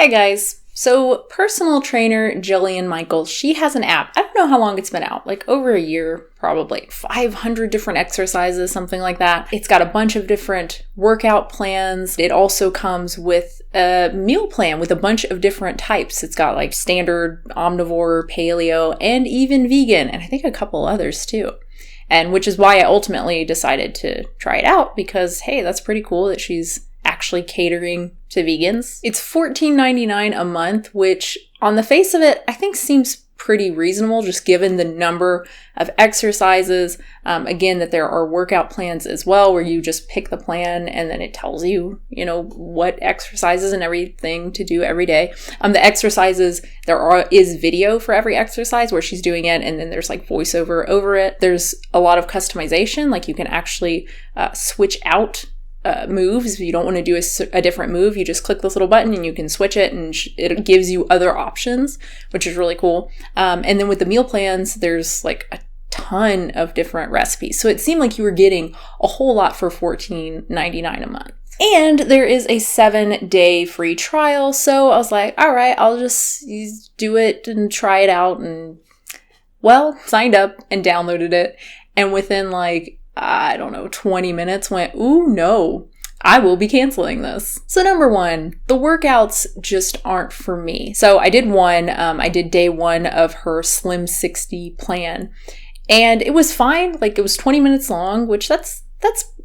Hi guys. So personal trainer Jillian Michaels, she has an app. I don't know how long it's been out, like over a year, probably 500 different exercises, something like that. It's got a bunch of different workout plans. It also comes with a meal plan with a bunch of different types. It's got like standard, omnivore, paleo, and even vegan, and I think a couple others too. And which is why I ultimately decided to try it out because, hey, that's pretty cool that she's actually catering to vegans. It's $14.99 a month, which on the face of it, I think seems pretty reasonable just given the number of exercises. Again, that there are workout plans as well where you just pick the plan and then it tells you, what exercises and everything to do every day. The exercises, is video for every exercise where she's doing it, and then there's like voiceover over it. There's a lot of customization, like you can actually switch out moves. If you don't want to do a different move, you just click this little button and you can switch it, and it gives you other options, which is really cool. And then with the meal plans, there's like a ton of different recipes. So it seemed like you were getting a whole lot for $14.99 a month. And there is a 7-day free trial. So I was like, all right, I'll just do it and try it out. And signed up and downloaded it. And within 20 minutes went, ooh, no, I will be canceling this. So number one, the workouts just aren't for me. So I did one, I did day one of her Slim 60 plan, and it was fine. Like, it was 20 minutes long, which that's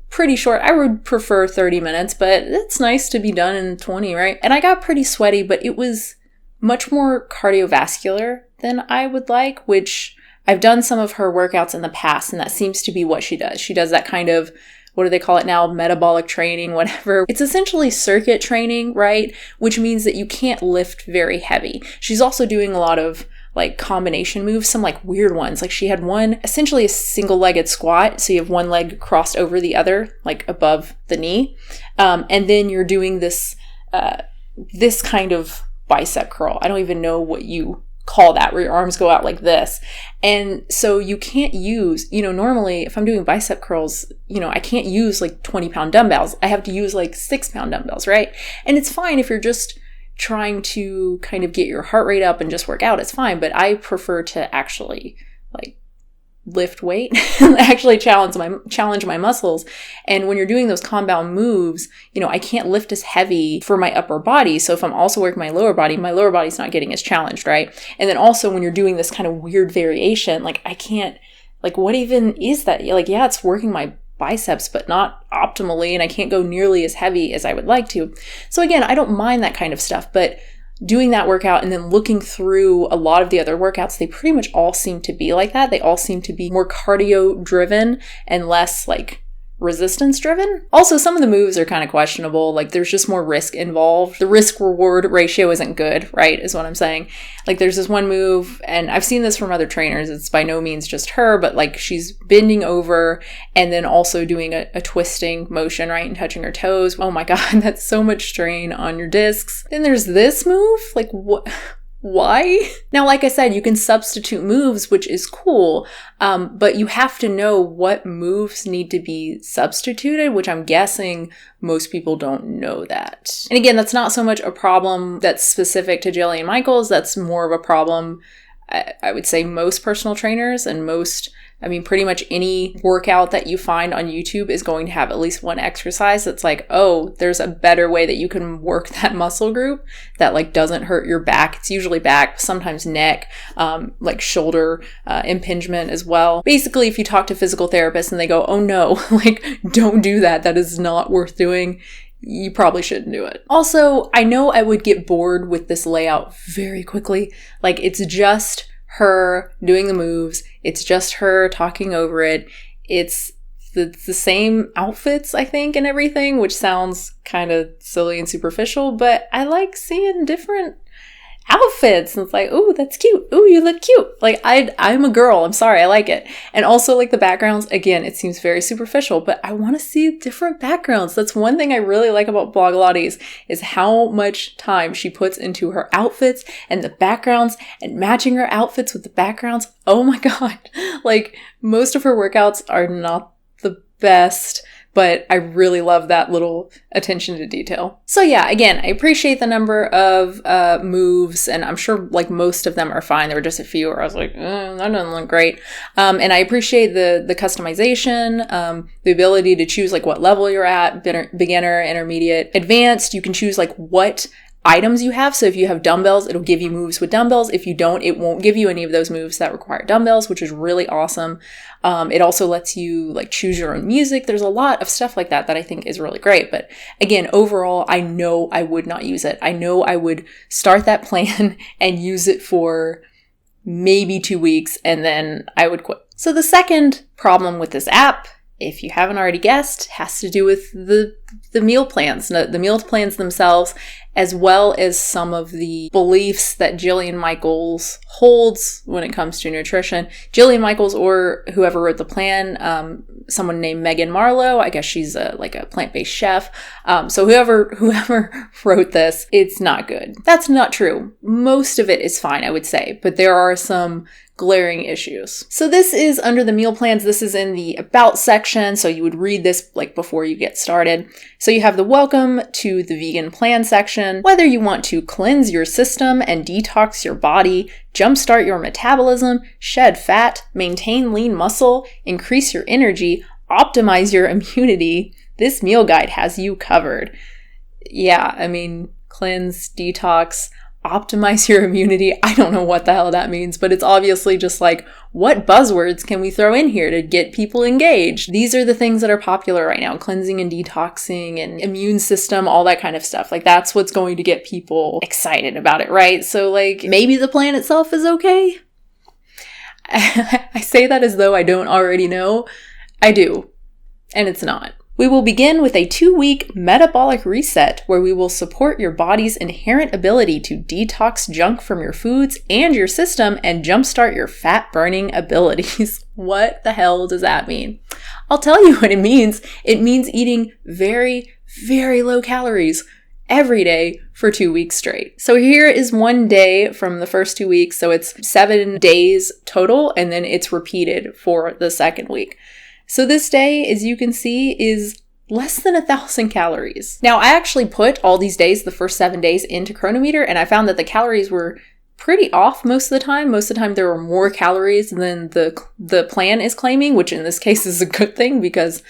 pretty short. I would prefer 30 minutes, but it's nice to be done in 20, right? And I got pretty sweaty, but it was much more cardiovascular than I would like, which I've done some of her workouts in the past, and that seems to be what she does. She does that kind of, what do they call it now? Metabolic training, whatever. It's essentially circuit training, right? Which means that you can't lift very heavy. She's also doing a lot of like combination moves, some like weird ones. Like she had one, essentially a single-legged squat. So you have one leg crossed over the other, like above the knee. And then you're doing this kind of bicep curl. I don't even know what you call that, where your arms go out like this. And so you can't use, normally if I'm doing bicep curls, I can't use like 20-pound dumbbells. I have to use like 6-pound dumbbells, right? And it's fine if you're just trying to kind of get your heart rate up and just work out, it's fine. But I prefer to actually like lift weight and actually challenge my muscles. And when you're doing those compound moves, I can't lift as heavy for my upper body. So if I'm also working my lower body's not getting as challenged, right? And then also when you're doing this kind of weird variation, like I can't, like what even is that? Like, yeah, it's working my biceps, but not optimally. And I can't go nearly as heavy as I would like to. So again, I don't mind that kind of stuff, but doing that workout and then looking through a lot of the other workouts, they pretty much all seem to be like that. They all seem to be more cardio driven and less like resistance driven. Also, some of the moves are kind of questionable. Like there's just more risk involved. The risk reward ratio isn't good, right? Is what I'm saying. Like there's this one move, and I've seen this from other trainers. It's by no means just her, but like she's bending over and then also doing a twisting motion, right? And touching her toes. Oh my God, that's so much strain on your discs. Then there's this move. Like what? Why? Now, like I said, you can substitute moves, which is cool, but you have to know what moves need to be substituted, which I'm guessing most people don't know that. And again, that's not so much a problem that's specific to Jillian Michaels. That's more of a problem, I would say, most personal trainers and pretty much any workout that you find on YouTube is going to have at least one exercise that's like, oh, there's a better way that you can work that muscle group that like doesn't hurt your back. It's usually back, sometimes neck, like shoulder impingement as well. Basically, if you talk to physical therapists and they go, oh no, like don't do that. That is not worth doing. You probably shouldn't do it. Also, I know I would get bored with this layout very quickly. Like it's just her doing the moves. It's just her talking over it. It's the same outfits, I think, and everything, which sounds kind of silly and superficial, but I like seeing different outfits. And it's like, ooh, that's cute. Ooh, you look cute. Like I'm a girl. I'm sorry. I like it. And also like the backgrounds, again, it seems very superficial, but I want to see different backgrounds. That's one thing I really like about Blogilates is how much time she puts into her outfits and the backgrounds and matching her outfits with the backgrounds. Oh my God. Like most of her workouts are not the best, but I really love that little attention to detail. So yeah, again, I appreciate the number of moves, and I'm sure like most of them are fine. There were just a few where I was like, that doesn't look great. And I appreciate the customization, the ability to choose like what level you're at, beginner, intermediate, advanced. You can choose like what items you have. So if you have dumbbells, it'll give you moves with dumbbells. If you don't, it won't give you any of those moves that require dumbbells, which is really awesome. It also lets you like choose your own music. There's a lot of stuff like that I think is really great. But again, overall, I know I would not use it. I know I would start that plan and use it for maybe 2 weeks and then I would quit. So the second problem with this app, if you haven't already guessed, has to do with the meal plans, the meal plans themselves, as well as some of the beliefs that Jillian Michaels holds when it comes to nutrition. Jillian Michaels, or whoever wrote the plan, someone named Megan Marlowe, I guess she's like a plant-based chef. So whoever wrote this, it's not good. That's not true. Most of it is fine, I would say, but there are some glaring issues. So this is under the meal plans. This is in the about section. So you would read this like before you get started. So you have the welcome to the vegan plan section. Whether you want to cleanse your system and detox your body, jumpstart your metabolism, shed fat, maintain lean muscle, increase your energy, optimize your immunity, this meal guide has you covered. Yeah, I mean, cleanse, detox, optimize your immunity. I don't know what the hell that means, but it's obviously just like, what buzzwords can we throw in here to get people engaged? These are the things that are popular right now: cleansing and detoxing and immune system, all that kind of stuff. Like, that's what's going to get people excited about it, right? So like, maybe the plan itself is okay. I say that as though I don't already know. I do, and it's not. We will begin with a 2-week metabolic reset where we will support your body's inherent ability to detox junk from your foods and your system and jumpstart your fat-burning abilities. What the hell does that mean? I'll tell you what it means. It means eating very, very low calories every day for 2 weeks straight. So here is one day from the first 2 weeks. So it's 7 days total, and then it's repeated for the second week. So this day, as you can see, is less than 1,000 calories. Now, I actually put all these days, the first 7 days, into Chronometer, and I found that the calories were pretty off most of the time. Most of the time, there were more calories than the plan is claiming, which in this case is a good thing, because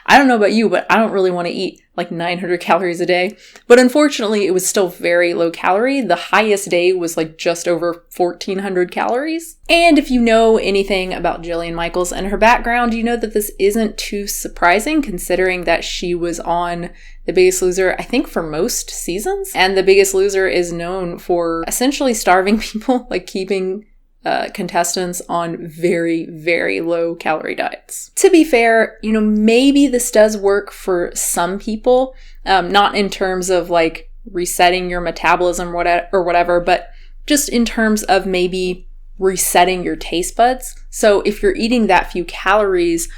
I don't know about you, but I don't really want to eat like 900 calories a day. But unfortunately, it was still very low calorie. The highest day was like just over 1,400 calories. And if you know anything about Jillian Michaels and her background, you know that this isn't too surprising, considering that she was on The Biggest Loser, I think, for most seasons. And The Biggest Loser is known for essentially starving people, like keeping contestants on very, very low calorie diets. To be fair, you know, maybe this does work for some people, not in terms of like resetting your metabolism or whatever, but just in terms of maybe resetting your taste buds. So if you're eating that few calories,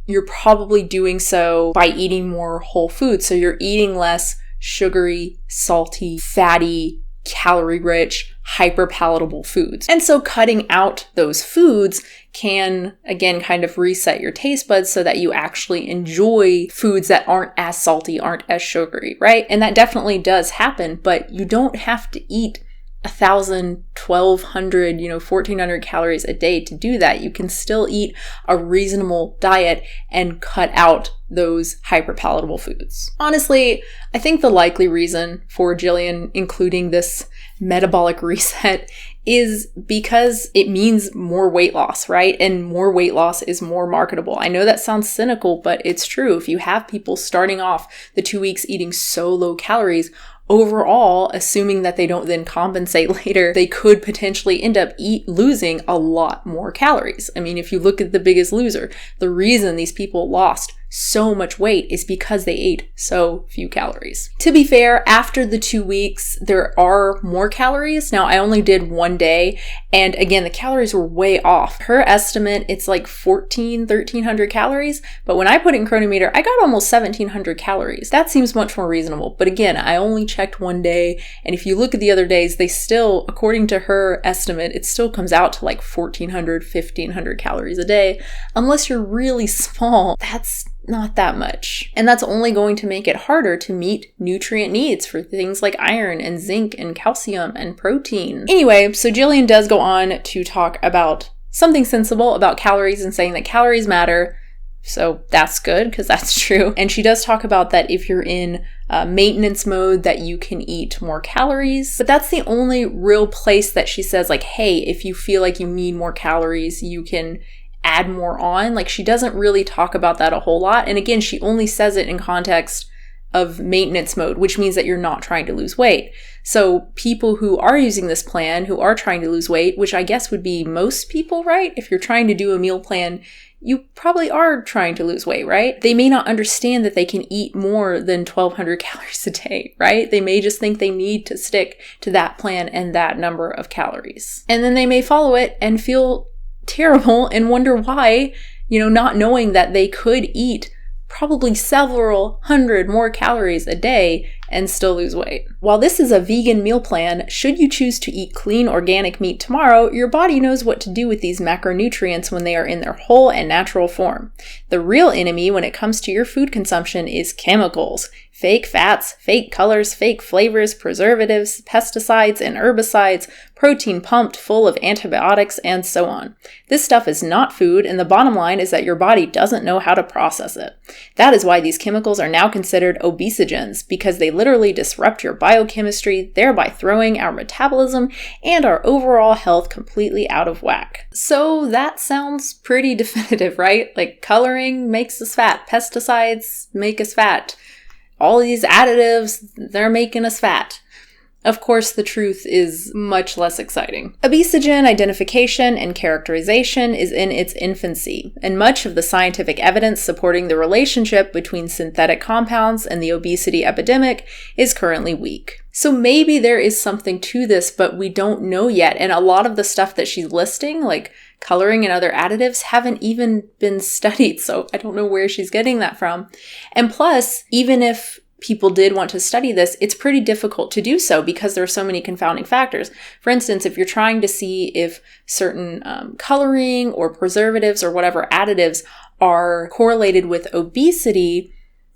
you're probably doing so by eating more whole foods. So you're eating less sugary, salty, fatty, calorie-rich, hyper-palatable foods. And so cutting out those foods can, again, kind of reset your taste buds so that you actually enjoy foods that aren't as salty, aren't as sugary, right? And that definitely does happen, but you don't have to eat 1,000, 1,200, 1,400 calories a day to do that. You can still eat a reasonable diet and cut out those hyperpalatable foods. Honestly, I think the likely reason for Jillian including this metabolic reset is because it means more weight loss, right? And more weight loss is more marketable. I know that sounds cynical, but it's true. If you have people starting off the 2 weeks eating so low calories, overall, assuming that they don't then compensate later, they could potentially end up losing a lot more calories. I mean, if you look at The Biggest Loser, the reason these people lost so much weight is because they ate so few calories. To be fair, after the 2 weeks, there are more calories. Now, I only did 1 day, and again, the calories were way off. Her estimate, it's like 1,300 calories, but when I put it in Chronometer, I got almost 1,700 calories. That seems much more reasonable. But again, I only checked 1 day, and if you look at the other days, they still, according to her estimate, it still comes out to like 1,400, 1,500 calories a day. Unless you're really small, that's not that much. And that's only going to make it harder to meet nutrient needs for things like iron and zinc and calcium and protein. Anyway, so Jillian does go on to talk about something sensible about calories and saying that calories matter. So that's good, because that's true. And she does talk about that if you're in maintenance mode, that you can eat more calories. But that's the only real place that she says, like, hey, if you feel like you need more calories, you can add more on. Like, she doesn't really talk about that a whole lot. And again, she only says it in context of maintenance mode, which means that you're not trying to lose weight. So people who are using this plan, who are trying to lose weight, which I guess would be most people, right? If you're trying to do a meal plan, you probably are trying to lose weight, right? They may not understand that they can eat more than 1,200 calories a day, right? They may just think they need to stick to that plan and that number of calories. And then they may follow it and feel terrible and wonder why, not knowing that they could eat probably several hundred more calories a day and still lose weight. While this is a vegan meal plan, should you choose to eat clean organic meat tomorrow, your body knows what to do with these macronutrients when they are in their whole and natural form. The real enemy when it comes to your food consumption is chemicals. Fake fats, fake colors, fake flavors, preservatives, pesticides, and herbicides, protein pumped full of antibiotics, and so on. This stuff is not food, and the bottom line is that your body doesn't know how to process it. That is why these chemicals are now considered obesogens, because they literally disrupt your biochemistry, thereby throwing our metabolism and our overall health completely out of whack. So that sounds pretty definitive, right? Like, coloring makes us fat, pesticides make us fat. All these additives, they're making us fat. Of course, the truth is much less exciting. Obesogen identification and characterization is in its infancy, and much of the scientific evidence supporting the relationship between synthetic compounds and the obesity epidemic is currently weak. So maybe there is something to this, but we don't know yet. And a lot of the stuff that she's listing, like coloring and other additives, haven't even been studied. So I don't know where she's getting that from. And plus, even if people did want to study this, it's pretty difficult to do so because there are so many confounding factors. For instance, if you're trying to see if certain coloring or preservatives or whatever additives are correlated with obesity,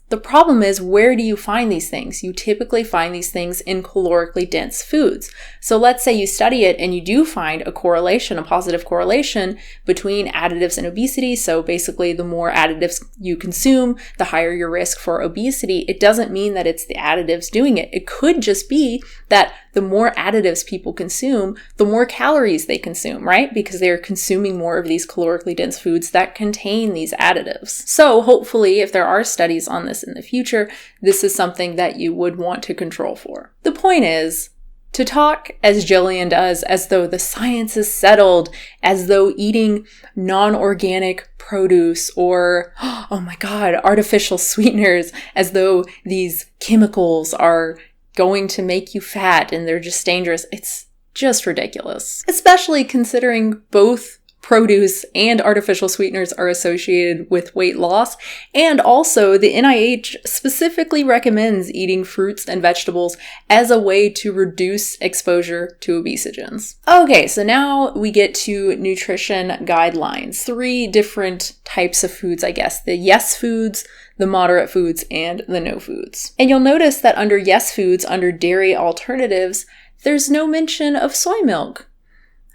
the problem is, where do you find these things? You typically find these things in calorically dense foods. So let's say you study it and you do find a correlation, a positive correlation between additives and obesity. So basically, the more additives you consume, the higher your risk for obesity. It doesn't mean that it's the additives doing it. It could just be that the more additives people consume, the more calories they consume, right? Because they're consuming more of these calorically dense foods that contain these additives. So hopefully, if there are studies on this in the future, this is something that you would want to control for. The point is, to talk as Jillian does, as though the science is settled, as though eating non-organic produce or, oh my God, artificial sweeteners, as though these chemicals are going to make you fat and they're just dangerous. It's just ridiculous. Especially considering both produce and artificial sweeteners are associated with weight loss. And also the NIH specifically recommends eating fruits and vegetables as a way to reduce exposure to obesogens. Okay, so now we get to nutrition guidelines. 3 different types of foods, I guess. The yes foods, the moderate foods, and the no foods. And you'll notice that under yes foods, under dairy alternatives, there's no mention of soy milk.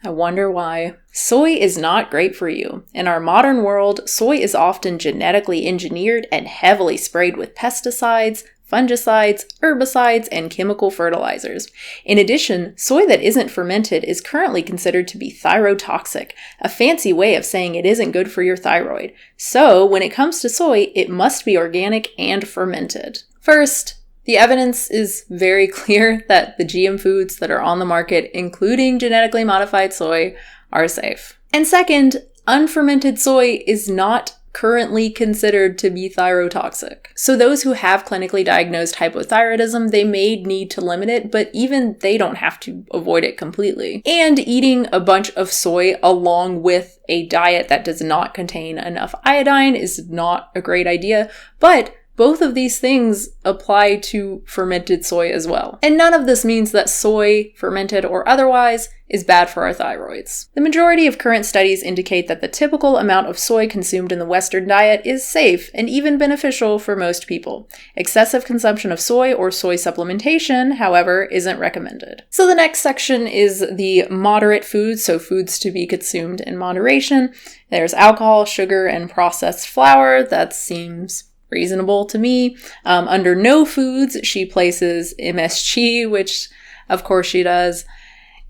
I wonder why. Soy is not great for you. In our modern world, soy is often genetically engineered and heavily sprayed with pesticides, fungicides, herbicides, and chemical fertilizers. In addition, soy that isn't fermented is currently considered to be thyrotoxic, a fancy way of saying it isn't good for your thyroid. So, when it comes to soy, it must be organic and fermented. First, the evidence is very clear that the GM foods that are on the market, including genetically modified soy, are safe. And second, unfermented soy is not currently considered to be thyrotoxic. So those who have clinically diagnosed hypothyroidism, they may need to limit it, but even they don't have to avoid it completely. And eating a bunch of soy along with a diet that does not contain enough iodine is not a great idea, but both of these things apply to fermented soy as well. And none of this means that soy, fermented or otherwise, is bad for our thyroids. The majority of current studies indicate that the typical amount of soy consumed in the Western diet is safe and even beneficial for most people. Excessive consumption of soy or soy supplementation, however, isn't recommended. So the next section is the moderate foods, so foods to be consumed in moderation. There's alcohol, sugar, and processed flour. That seems reasonable to me. Under no foods, she places MSG, which of course she does.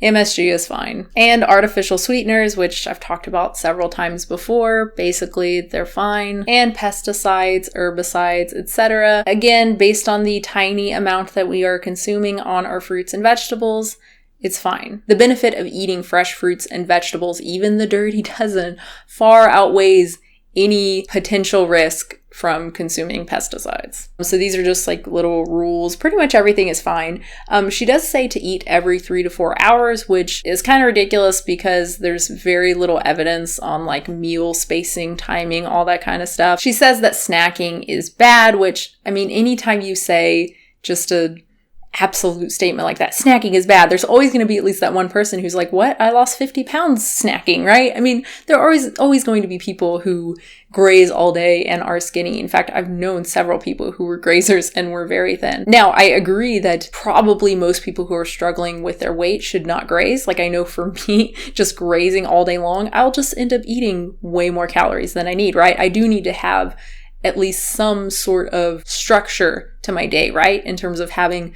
MSG is fine. And artificial sweeteners, which I've talked about several times before. Basically, they're fine. And pesticides, herbicides, etc. Again, based on the tiny amount that we are consuming on our fruits and vegetables, it's fine. The benefit of eating fresh fruits and vegetables, even the dirty dozen, far outweighs any potential risk from consuming pesticides. So these are just like little rules. Pretty much everything is fine. She does say to eat every 3 to 4 hours, which is kind of ridiculous because there's very little evidence on like meal spacing, timing, all that kind of stuff. She says that snacking is bad, which, I mean, anytime you say just a absolute statement like that, snacking is bad, there's always going to be at least that one person who's like, what? I lost 50 pounds snacking, right? I mean, there are always going to be people who graze all day and are skinny. In fact, I've known several people who were grazers and were very thin. Now, I agree that probably most people who are struggling with their weight should not graze. Like I know for me, just grazing all day long, I'll just end up eating way more calories than I need, right? I do need to have at least some sort of structure to my day, right? In terms of having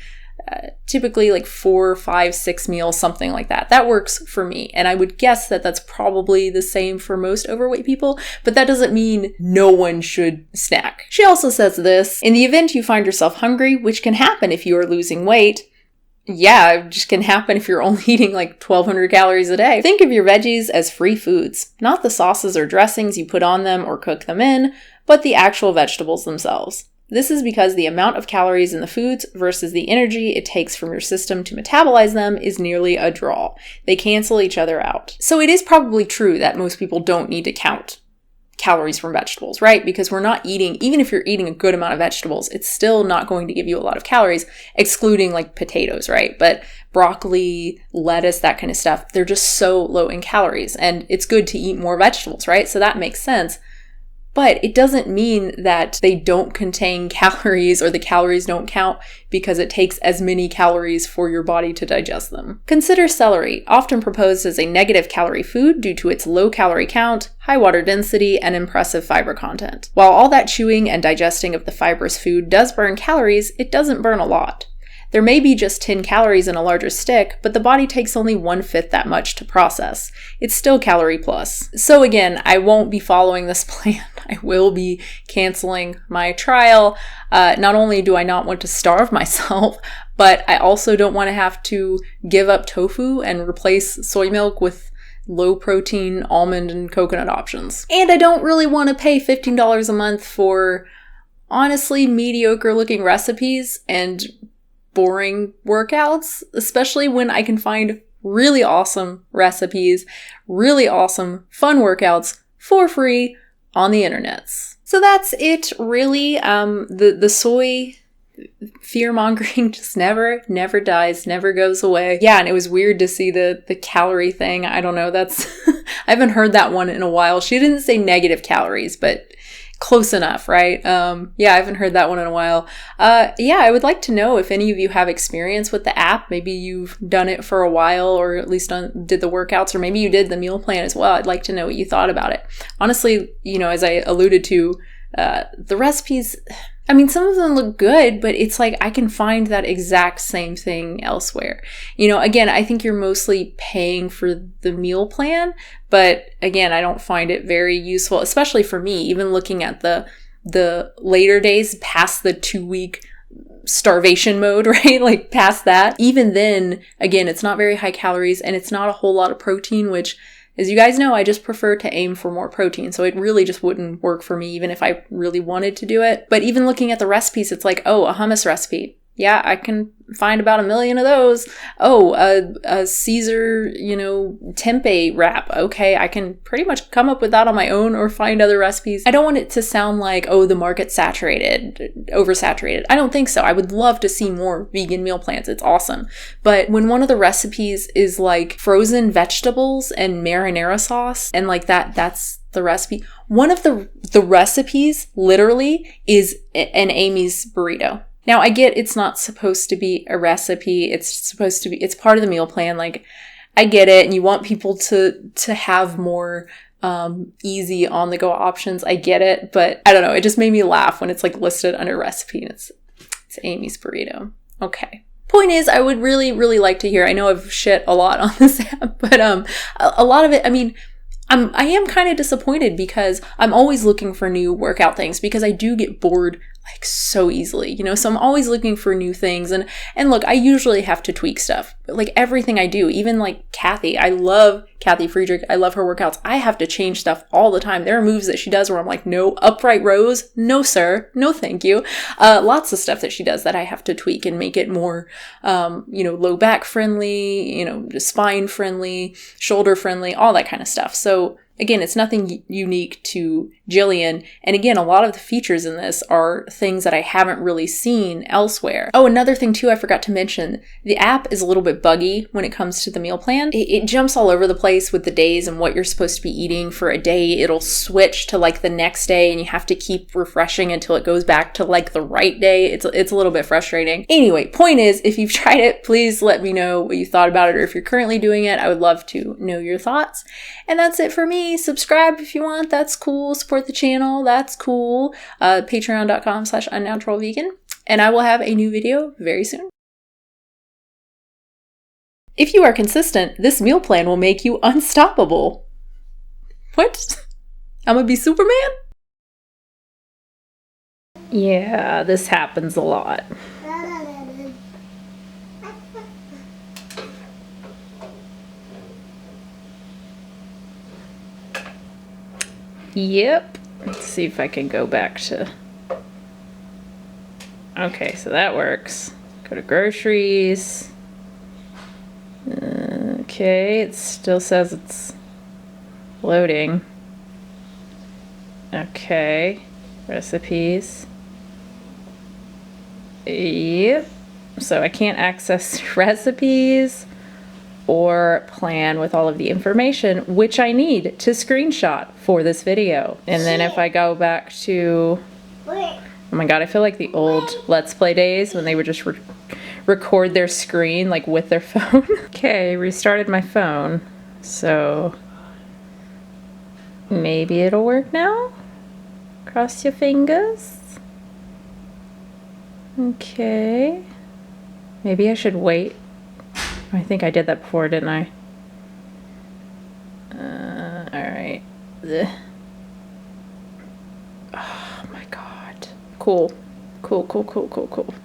typically like 4, 5, 6 meals, something like that. That works for me. And I would guess that that's probably the same for most overweight people, but that doesn't mean no one should snack. She also says this: in the event you find yourself hungry, which can happen if you are losing weight, yeah, it just can happen if you're only eating like 1,200 calories a day. Think of your veggies as free foods, not the sauces or dressings you put on them or cook them in, but the actual vegetables themselves. This is because the amount of calories in the foods versus the energy it takes from your system to metabolize them is nearly a draw. They cancel each other out. So it is probably true that most people don't need to count calories from vegetables, right? Because we're not eating, even if you're eating a good amount of vegetables, it's still not going to give you a lot of calories, excluding like potatoes, right? But broccoli, lettuce, that kind of stuff, they're just so low in calories, and it's good to eat more vegetables, right? So that makes sense. But it doesn't mean that they don't contain calories or the calories don't count because it takes as many calories for your body to digest them. Consider celery, often proposed as a negative calorie food due to its low calorie count, high water density, and impressive fiber content. While all that chewing and digesting of the fibrous food does burn calories, it doesn't burn a lot. There may be just 10 calories in a larger stick, but the body takes only 1/5 that much to process. It's still calorie plus. So again, I won't be following this plan. I will be canceling my trial. Not only do I not want to starve myself, but I also don't want to have to give up tofu and replace soy milk with low protein almond and coconut options. And I don't really want to pay $15 a month for honestly mediocre looking recipes and boring workouts, especially when I can find really awesome recipes, really awesome fun workouts for free on the internets. So that's it, really. The soy fear-mongering just never dies, never goes away. Yeah, and it was weird to see the calorie thing. I don't know, that's I haven't heard that one in a while. She didn't say negative calories, but close enough, right? Yeah, I haven't heard that one in a while. Yeah, I would like to know if any of you have experience with the app. Maybe you've done it for a while, or at least did the workouts, or maybe you did the meal plan as well. I'd like to know what you thought about it. Honestly, you know, as I alluded to, the recipes, I mean, some of them look good, but it's like I can find that exact same thing elsewhere. You know, again, I think you're mostly paying for the meal plan, but again, I don't find it very useful, especially for me, even looking at the later days past the 2-week starvation mode, right? Like past that. Even then, again, it's not very high calories and it's not a whole lot of protein, which, as you guys know, I just prefer to aim for more protein. So it really just wouldn't work for me even if I really wanted to do it. But even looking at the recipes, it's like, oh, a hummus recipe. Yeah, I can find about 1 million of those. Oh, a Caesar, tempeh wrap. Okay, I can pretty much come up with that on my own or find other recipes. I don't want it to sound like, oh, the market's saturated, oversaturated. I don't think so. I would love to see more vegan meal plans. It's awesome. But when one of the recipes is like frozen vegetables and marinara sauce and like that's the recipe. One of the recipes literally is an Amy's burrito. Now, I get it's not supposed to be a recipe. It's part of the meal plan. Like, I get it. And you want people to have more easy on the go options. I get it. But I don't know. It just made me laugh when it's like listed under recipe and it's Amy's burrito. Okay. Point is, I would really, really like to hear. I know I've shit a lot on this app, but a lot of it, I mean, I am kind of disappointed because I'm always looking for new workout things because I do get bored like so easily, so I'm always looking for new things. And look, I usually have to tweak stuff, but like everything I do, even like Kathy, I love Kathy Friedrich. I love her workouts. I have to change stuff all the time. There are moves that she does where I'm like, no, upright rows. No, sir. No, thank you. Lots of stuff that she does that I have to tweak and make it more, low back friendly, just spine friendly, shoulder friendly, all that kind of stuff. So again, it's nothing unique to Jillian. And again, a lot of the features in this are things that I haven't really seen elsewhere. Oh, another thing too, I forgot to mention, the app is a little bit buggy when it comes to the meal plan. It jumps all over the place with the days and what you're supposed to be eating for a day. It'll switch to like the next day and you have to keep refreshing until it goes back to like the right day. It's a little bit frustrating. Anyway, point is, if you've tried it, please let me know what you thought about it, or if you're currently doing it, I would love to know your thoughts. And that's it for me. Subscribe if you want. That's cool. Support the channel. That's cool. Patreon.com/unnaturalvegan. And I will have a new video very soon. If you are consistent, this meal plan will make you unstoppable. What? I'm gonna be Superman? Yeah, this happens a lot. Yep. Let's see if I can go back to... Okay, so that works. Go to groceries. Okay, it still says it's loading. Okay, recipes. Yep. So I can't access recipes or plan with all of the information, which I need to screenshot for this video. And then if I go back to, oh my god, I feel like the old Let's Play days when they would just record their screen like with their phone. Okay, restarted my phone, so maybe it'll work now. Cross your fingers. Okay, maybe I should wait. I think I did that before, didn't I? Alright. Oh my god. Cool. Cool.